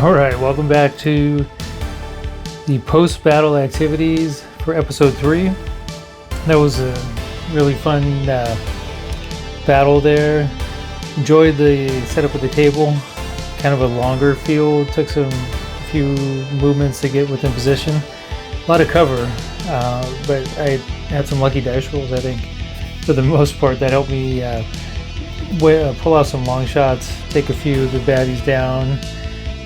Alright, welcome back to the post-battle activities for episode 3. That was a really fun battle there. Enjoyed the setup of the table. Kind of a longer field, took a few movements to get within position. A lot of cover, but I had some lucky dice rolls, I think, for the most part, that helped me pull out some long shots, take a few of the baddies down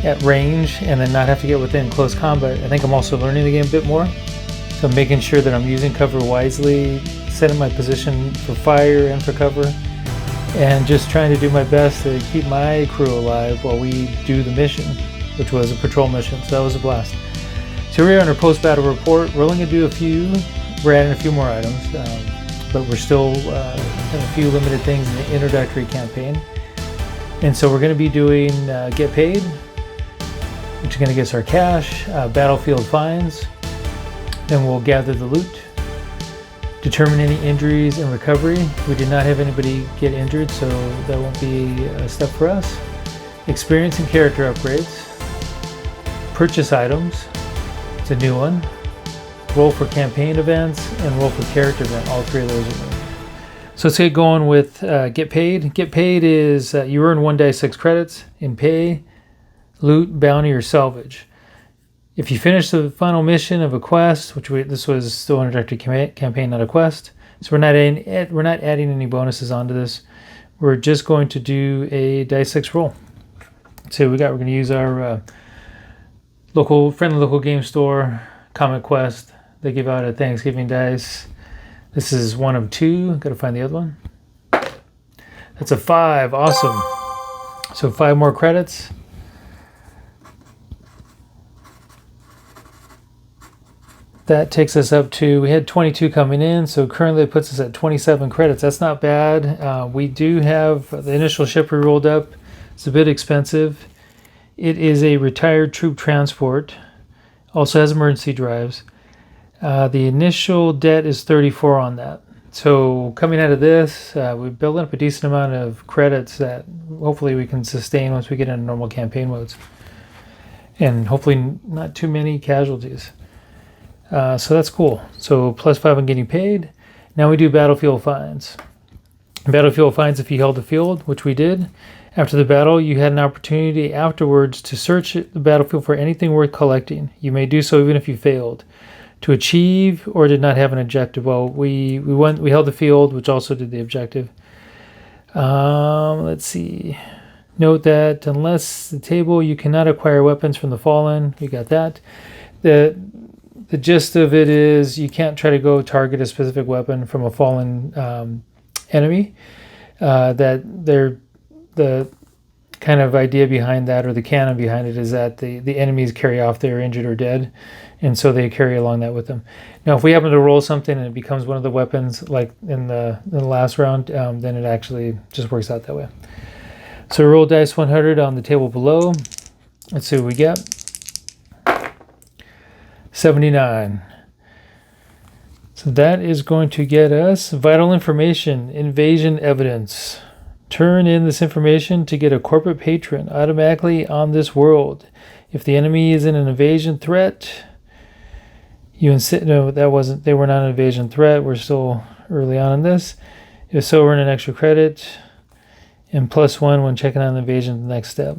at range, and then not have to get within close combat. I think I'm also learning the game a bit more, so I'm making sure that I'm using cover wisely, setting my position for fire and for cover, and just trying to do my best to keep my crew alive while we do the mission, which was a patrol mission, so that was a blast. So we're on our post-battle report. We're only going to do we're adding a few more items, but we're still having a few limited things in the introductory campaign. And so we're going to be doing get paid, which is going to get us our cash, battlefield finds, then we'll gather the loot, determine any injuries and recovery. We did not have anybody get injured, so that won't be a step for us. Experience and character upgrades, purchase items, it's a new one, roll for campaign events, and roll for character event. All three of those are new. So let's get going with get paid. Get paid is you earn 1 die 6 credits in pay, loot, bounty, or salvage. If you finish the final mission of a quest, this was still an introductory campaign, not a quest, so we're not adding any bonuses onto this. We're just going to do a die 6 roll. So we're going to use our friendly local game store comic quest. They give out a Thanksgiving dice. This is one of 2. Got to find the other one. That's a 5. Awesome. So 5 more credits. That takes us up to, we had 22 coming in, so currently it puts us at 27 credits. That's not bad. We do have the initial ship we rolled up. It's a bit expensive. It is a retired troop transport. Also has emergency drives. The initial debt is 34 on that. So coming out of this, we're building up a decent amount of credits that hopefully we can sustain once we get into normal campaign modes. And hopefully not too many casualties. So that's cool. So +5 on getting paid. Now we do battlefield finds. Battlefield finds, if you held the field, which we did. After the battle, you had an opportunity afterwards to search the battlefield for anything worth collecting. You may do so even if you failed. To achieve or did not have an objective. Well, we held the field, which also did the objective. Let's see. Note that unless the table, you cannot acquire weapons from the fallen. You got that. The gist of it is you can't try to go target a specific weapon from a fallen enemy. The kind of idea behind that, or the canon behind it, is that the enemies carry off their injured or dead, and so they carry along that with them. Now, if we happen to roll something and it becomes one of the weapons, like in the last round, then it actually just works out that way. So roll dice 100 on the table below. Let's see what we get. 79. So that is going to get us vital information, invasion evidence. Turn in this information to get a corporate patron automatically on this world. If the enemy is in an invasion threat, they were not an invasion threat. We're still early on in this. If so, earn an extra credit and +1 when checking on the invasion the next step.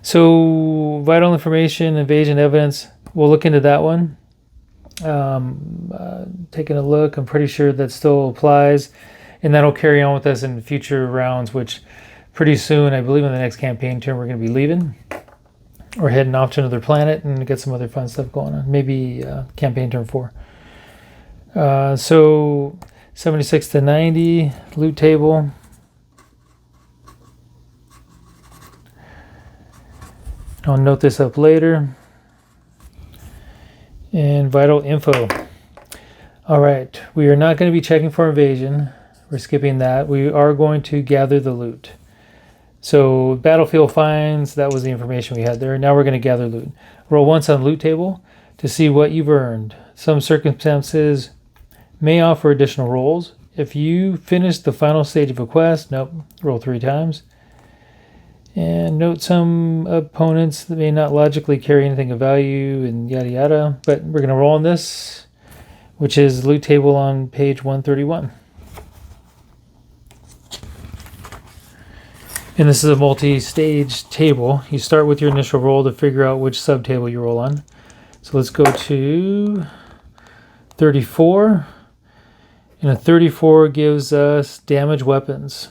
So vital information, invasion evidence, we'll look into that one. Taking a look, I'm pretty sure that still applies. And that'll carry on with us in future rounds, which pretty soon, I believe in the next campaign turn, we're going to be leaving or heading off to another planet and get some other fun stuff going on. Maybe campaign turn 4. So 76 to 90, loot table. I'll note this up later. And vital info. All right, we are not going to be checking for invasion. We're skipping that. We are going to gather the loot. So battlefield finds, that was the information we had there. Now we're going to gather loot. Roll once on the loot table to see what you've earned. Some circumstances may offer additional rolls. If you finish the final stage of a quest, roll 3 times. And note some opponents that may not logically carry anything of value and yada yada. But we're going to roll on this, which is loot table on page 131. And this is a multi-stage table. You start with your initial roll to figure out which subtable you roll on. So let's go to 34. And a 34 gives us damage weapons.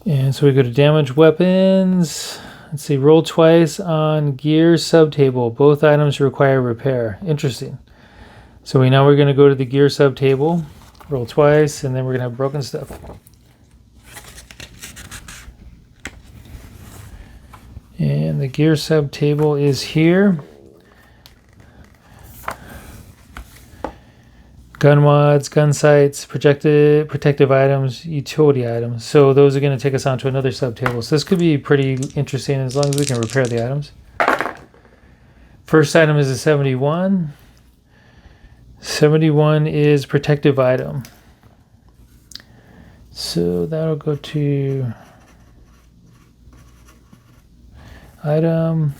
And so we go to damage weapons. Let's see, roll twice on gear subtable. Both items require repair. Interesting. So now we're going to go to the gear subtable, roll twice, and then we're going to have broken stuff. And the gear subtable is here. Gun mods, gun sights, protective items, utility items. So those are going to take us on to another subtable. So this could be pretty interesting as long as we can repair the items. First item is a 71. 71 is protective item. So that'll go to item.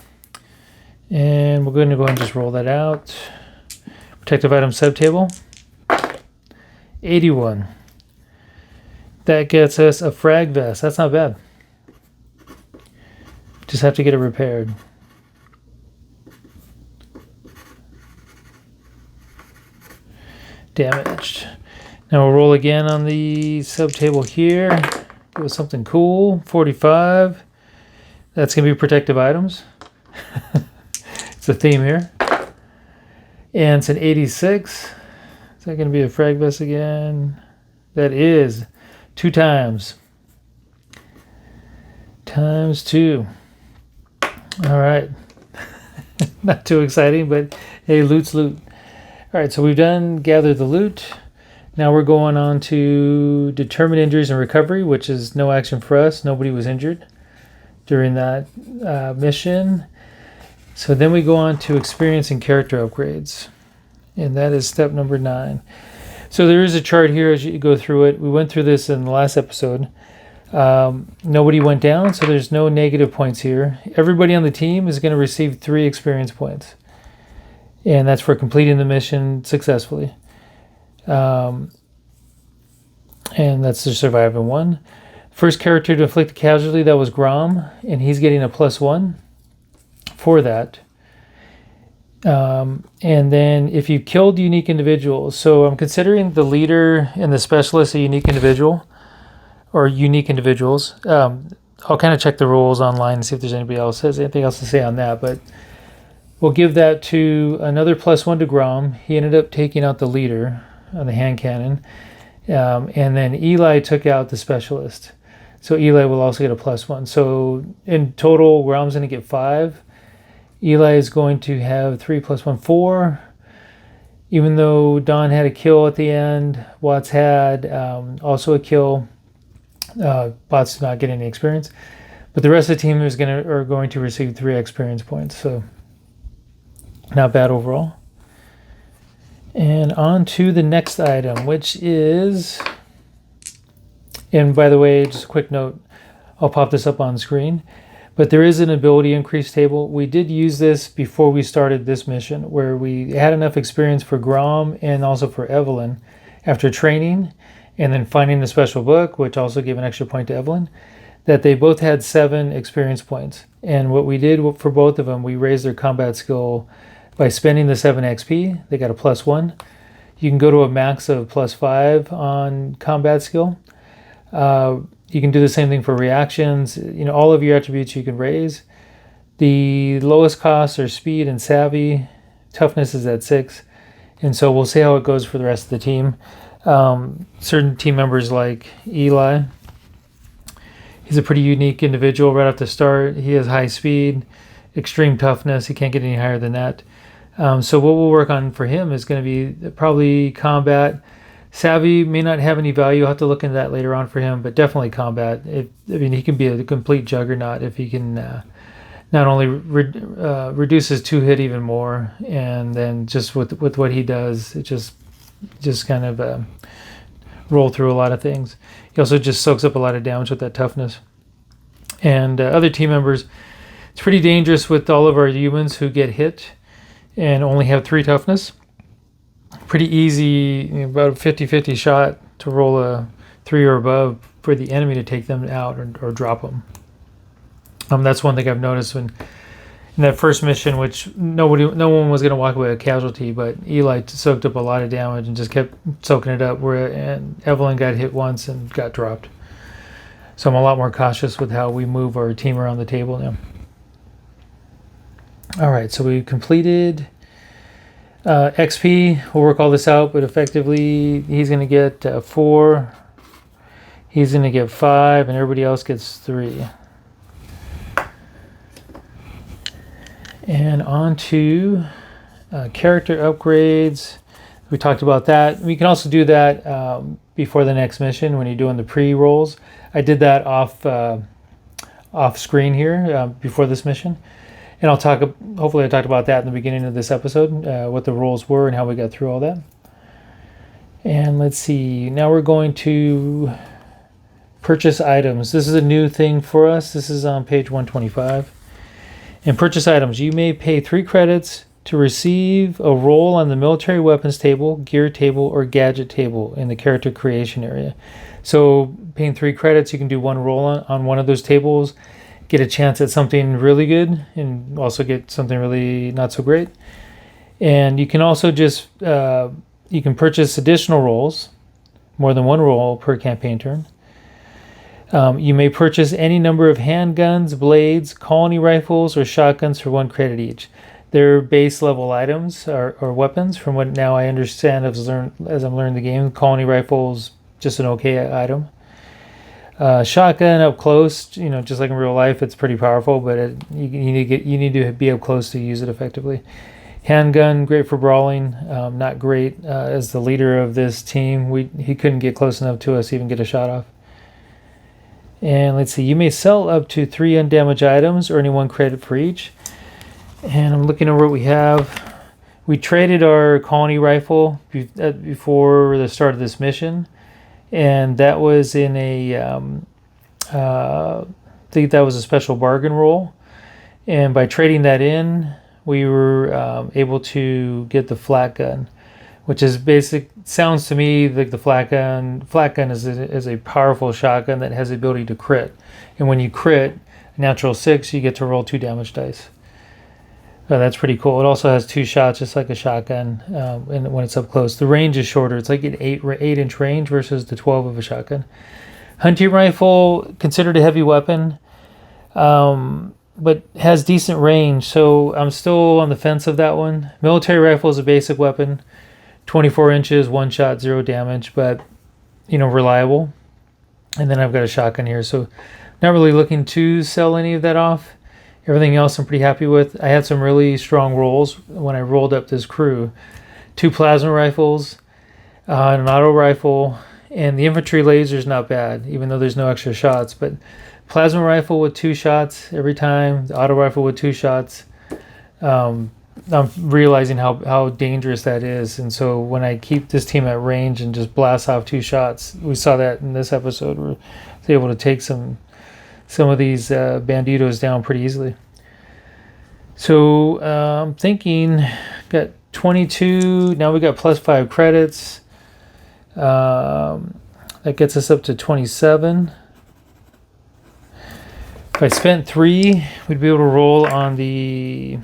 And we're going to go ahead and just roll that out. Protective item subtable. 81. That gets us a frag vest. That's not bad. Just have to get it repaired. Damaged. Now we'll roll again on the subtable here. It was something cool. 45. That's going to be protective items. It's a theme here. And it's an 86. Is that going to be a frag vest again? That is 2 times. Times 2. All right. Not too exciting, but hey, loot's loot. All right, so we've done gather the loot. Now we're going on to determine injuries and recovery, which is no action for us. Nobody was injured during that mission. So then we go on to experience and character upgrades. And that is step number 9. So there is a chart here as you go through it. We went through this in the last episode. Nobody went down, so there's no negative points here. Everybody on the team is going to receive 3 experience points. And that's for completing the mission successfully. And that's the surviving one. First character to inflict a casualty, that was Grom, and he's getting a +1 for that. And then if you killed unique individuals, so I'm considering the leader and the specialist a unique individual, or unique individuals. I'll kind of check the rules online and see if there's anybody else has anything else to say on that, but we'll give that to another +1 to Grom. He ended up taking out the leader on the hand cannon. And then Eli took out the specialist. So Eli will also get a +1. So in total, Grom's going to get 5. Eli is going to have 3 + 1, 4. Even though Don had a kill at the end, Watts had also a kill. Watts did not get any experience. But the rest of the team are going to receive 3 experience points. So not bad overall. And on to the next item, which is, and by the way, just a quick note, I'll pop this up on screen, but there is an ability increase table. We did use this before we started this mission, where we had enough experience for Grom and also for Evelyn after training and then finding the special book, which also gave an extra point to Evelyn, that they both had 7 experience points. And what we did for both of them, we raised their combat skill by spending the 7 XP. They got a +1. You can go to a max of +5 on combat skill. You can do the same thing for reactions. You know, all of your attributes you can raise. The lowest costs are speed and savvy. Toughness is at 6. And so we'll see how it goes for the rest of the team. Certain team members like Eli, he's a pretty unique individual right off the start. He has high speed, extreme toughness. He can't get any higher than that. So what we'll work on for him is going to be probably combat. Savvy may not have any value. I'll have to look into that later on for him, but definitely combat. He can be a complete juggernaut if he can not only reduce his 2-hit even more, and then just with what he does, it just just kind of roll through a lot of things. He also just soaks up a lot of damage with that toughness. And other team members, it's pretty dangerous with all of our humans who get hit and only have 3 toughness. Pretty easy, about a 50-50 shot to roll a 3 or above for the enemy to take them out or drop them. That's one thing I've noticed when in that first mission, which no one was going to walk away with a casualty, but Eli soaked up a lot of damage and just kept soaking it up. And Evelyn got hit once and got dropped. So I'm a lot more cautious with how we move our team around the table now. All right, so we completed XP. We'll work all this out, but effectively he's going to get 4. He's going to get 5, and everybody else gets 3. And on to character upgrades. We talked about that. We can also do that before the next mission when you're doing the pre-rolls. I did that off screen here before this mission. And hopefully I talked about that in the beginning of this episode, what the rolls were and how we got through all that. And let's see, now we're going to purchase items. This is a new thing for us. This is on page 125. In purchase items, you may pay 3 credits to receive a roll on the military weapons table, gear table, or gadget table in the character creation area. So paying 3 credits, you can do 1 roll on one of those tables, get a chance at something really good, and also get something really not so great. And you can also just, you can purchase additional rolls, more than 1 roll per campaign turn. You may purchase any number of handguns, blades, colony rifles, or shotguns for 1 credit each. They're base level items or weapons. From what now I understand as I'm learning the game, colony rifles just an okay item. Shotgun up close, just like in real life, it's pretty powerful, but you need to be up close to use it effectively. Handgun, great for brawling. Not great as the leader of this team. He couldn't get close enough to us to even get a shot off. And let's see, you may sell up to 3 undamaged items, earning 1 credit for each. And I'm looking over what we have. We traded our colony rifle before the start of this mission, and that was in I think that was a special bargain roll. And by trading that in, we were able to get the flat gun, which is sounds to me like the flat gun. Flat gun is a powerful shotgun that has the ability to crit. And when you crit, natural 6, you get to roll 2 damage dice. That's pretty cool. It also has 2 shots, just like a shotgun, and when it's up close. The range is shorter. It's like an 8-inch range versus the 12 of a shotgun. Hunting rifle, considered a heavy weapon, but has decent range, so I'm still on the fence of that one. Military rifle is a basic weapon. 24 inches, 1 shot, 0 damage, but reliable. And then I've got a shotgun here, so not really looking to sell any of that off. Everything else I'm pretty happy with. I had some really strong rolls when I rolled up this crew. 2 plasma rifles, an auto rifle, and the infantry laser is not bad, even though there's no extra shots. But plasma rifle with 2 shots every time, the auto rifle with 2 shots. I'm realizing how dangerous that is. And so when I keep this team at range and just blast off 2 shots, we saw that in this episode. We're able to take some of these banditos down pretty easily. So I'm thinking, got 22, now we got plus 5 credits. That gets us up to 27. If I spent 3, we'd be able to roll on the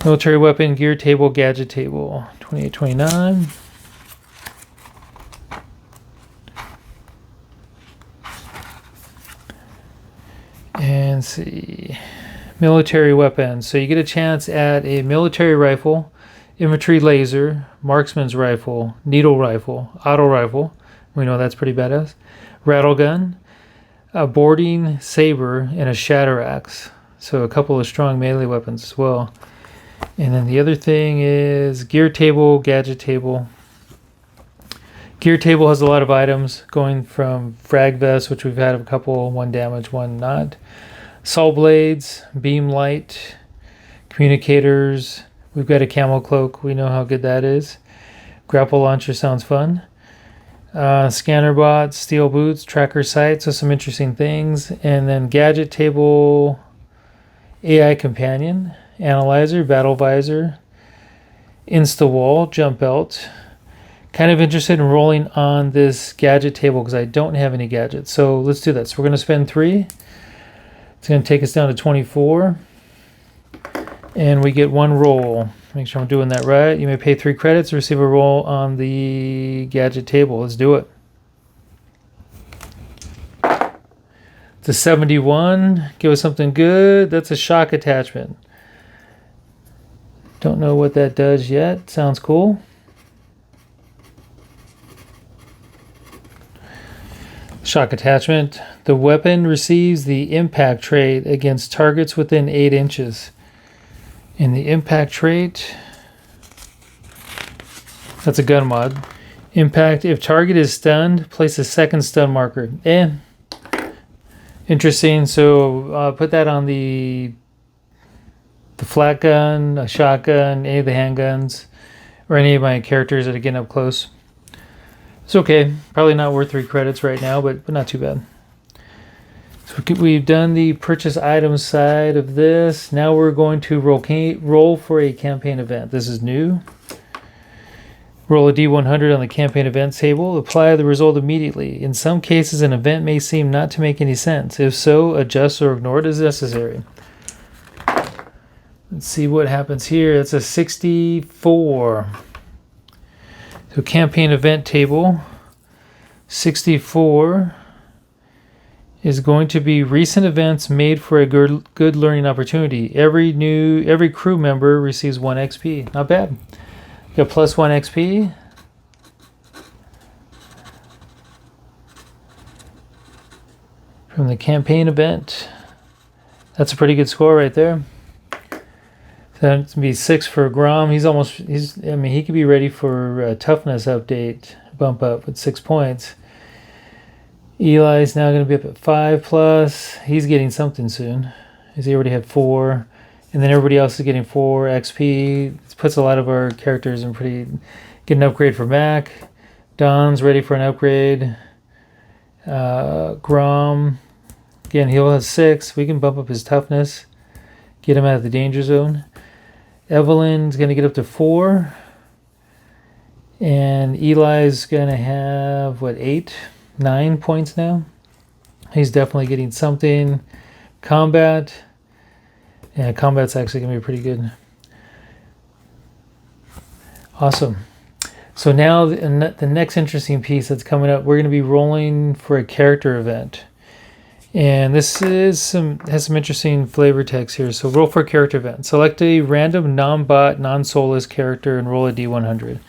military weapon, gear table, gadget table. 28, 29. And see, military weapons. So you get a chance at a military rifle, infantry laser, marksman's rifle, needle rifle, auto rifle. We know that's pretty badass. Rattle gun, a boarding saber, and a shatter axe. So a couple of strong melee weapons as well. And then the other thing is gear table, gadget table. Gear table has a lot of items going from frag vests, which we've had a couple, 1 damage, 1 not. Saw blades, beam light, communicators, We've got a camel cloak. We know how good that is. Grapple launcher sounds fun. Scanner bot, steel boots, tracker sight, so some interesting things. And then gadget table, AI companion, analyzer, battle visor, insta wall, jump belt. Kind of interested in rolling on this gadget table because I don't have any gadgets. So let's do that. So we're going to spend 3. It's going to take us down to 24. And we get 1 roll. Make sure I'm doing that right. You may pay 3 credits to receive a roll on the gadget table. Let's do it. It's a 71. Give us something good. That's a shock attachment. Don't know what that does yet. Sounds cool. Shock attachment. The weapon receives the impact trait against targets within 8 inches. And the impact trait, that's a gun mod. Impact, if target is stunned, place a second stun marker. Interesting. So put that on the flat gun, a shotgun, any of the handguns, or any of my characters that are getting up close. It's okay. Probably not worth 3 credits right now, but not too bad. So we've done the purchase items side of this. Now we're going to roll for a campaign event. This is new. Roll a D100 on the campaign event table. Apply the result immediately. In some cases, an event may seem not to make any sense. If so, adjust or ignore it as necessary. Let's see what happens here. It's a 64. So campaign event table, 64 is going to be recent events made for a good learning opportunity. Every crew member receives 1 XP. Not bad. Got plus 1 XP. From the campaign event. That's a pretty good score right there. That'd be 6 for Grom. He could be ready for a toughness update bump up with 6 points. Eli's now going to be up at 5 plus. He's getting something soon, as he already had 4. And then everybody else is getting 4 XP. This puts a lot of our characters in get an upgrade for Mac. Don's ready for an upgrade. Grom, again, he'll have 6. We can bump up his toughness, get him out of the danger zone. Evelyn's going to get up to 4. And Eli's going to have, 9 points now? He's definitely getting something. Combat. Yeah, combat's actually going to be pretty good. Awesome. So now the next interesting piece that's coming up, we're going to be rolling for a character event. And this has some interesting flavor text here. So roll for a character event. Select a random non-bot, non-soulless character and roll a D100.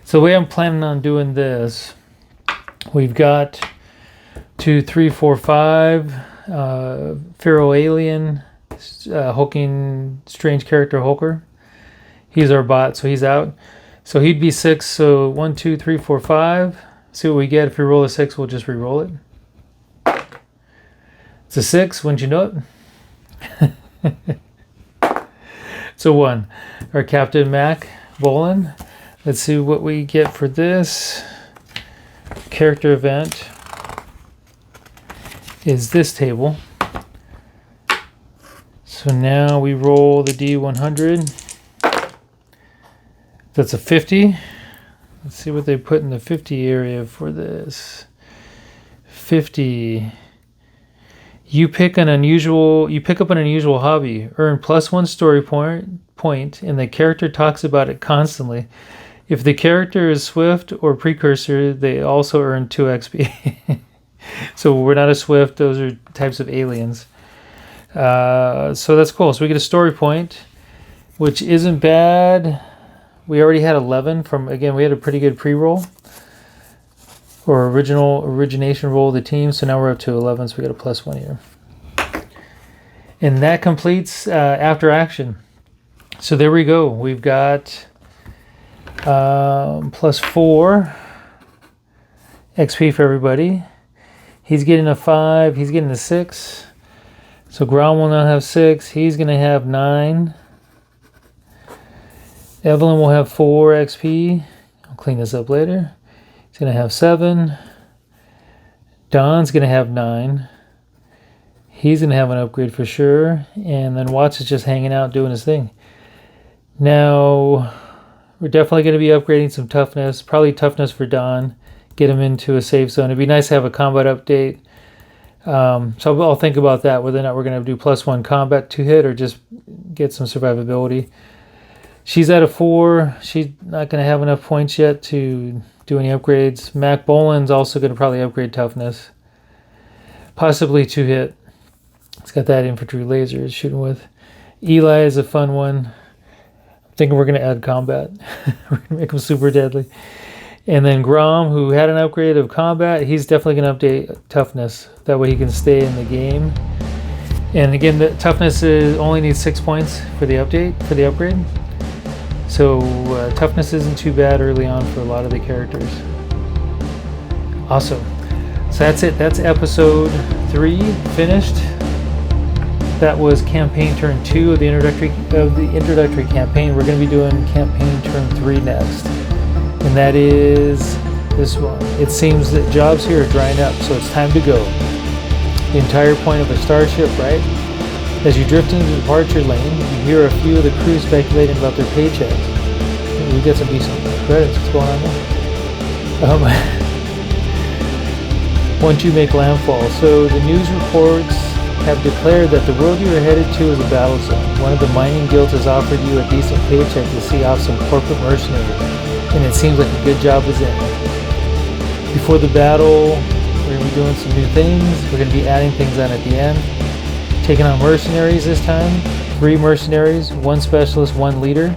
So the way I'm planning on doing this, we've got 2, 3, 4, 5, Feral Alien, hulking strange character Hulker. He's our bot, so he's out. So he'd be 6. So 1, 2, 3, 4, 5. See what we get. If we roll a 6, we'll just re-roll it. It's a 6, wouldn't you know it? So 1. Our Captain Mac Bolin. Let's see what we get for this. Character event is this table. So now we roll the D100. That's a 50. Let's see what they put in the 50 area for this. 50. You pick up an unusual hobby. Earn plus 1 story point, and the character talks about it constantly. If the character is Swift or Precursor, they also earn 2 XP. So we're not a Swift. Those are types of aliens. So that's cool. So we get a story point, which isn't bad. We already had 11 we had a pretty good pre-roll. Or origination roll of the team. So now we're up to 11, so we got a plus 1 here. And that completes after action. So there we go. We've got plus 4 XP for everybody. He's getting a 5. He's getting a 6. So Grom will now have 6. He's going to have 9. Evelyn will have 4 XP. I'll clean this up later. He's going to have 7. Don's going to have 9. He's going to have an upgrade for sure. And then Watts is just hanging out doing his thing. Now, we're definitely going to be upgrading some toughness. Probably toughness for Don. Get him into a safe zone. It'd be nice to have a combat update. So I'll think about that, whether or not we're going to do +1 combat to hit or just get some survivability. She's at a 4. She's not going to have enough points yet to do any upgrades. Mac Boland's also going to probably upgrade toughness. Possibly 2 hit. It's got that infantry laser it's shooting with. Eli is a fun one. I'm thinking we're going to add combat. We're going to make him super deadly. And then Grom, who had an upgrade of combat, he's definitely going to update toughness. That way he can stay in the game. And again, the toughness only needs 6 points for the upgrade. So toughness isn't too bad early on for a lot of the characters. Awesome. So that's it. That's episode 3 finished. That was campaign turn 2 of the introductory campaign. We're going to be doing campaign turn 3 next. And that is this one. It seems that jobs here are drying up, so it's time to go. The entire point of a starship, right? As you drift into the departure lane, you hear a few of the crew speculating about their paychecks. We got some decent credits. What's going on there? Once you make landfall. So the news reports have declared that the world you are headed to is a battle zone. One of the mining guilds has offered you a decent paycheck to see off some corporate mercenary, and it seems like a good job is in. Before the battle, we're going to be doing some new things. We're going to be adding things on at the end. Taking on mercenaries this time. 3 mercenaries, 1 specialist, 1 leader.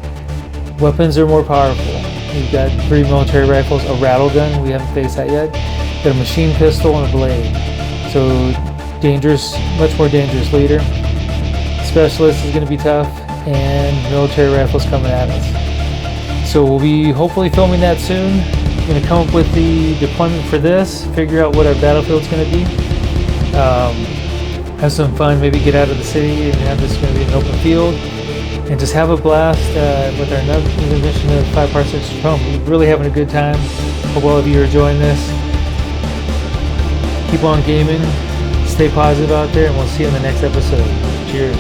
Weapons are more powerful. We've got 3 military rifles, a rattle gun, we haven't faced that yet. Got a machine pistol and a blade. So dangerous, much more dangerous leader. Specialist is going to be tough, and military rifles coming at us. So we'll be hopefully filming that soon. I'm going to come up with the deployment for this, figure out what our battlefield's going to be. Have some fun, maybe get out of the city and have this going to be an open field. And just have a blast with our another mission of 5 Parsecs from home. We're really having a good time. Hope all of you are enjoying this. Keep on gaming. Stay positive out there, and we'll see you in the next episode. Cheers.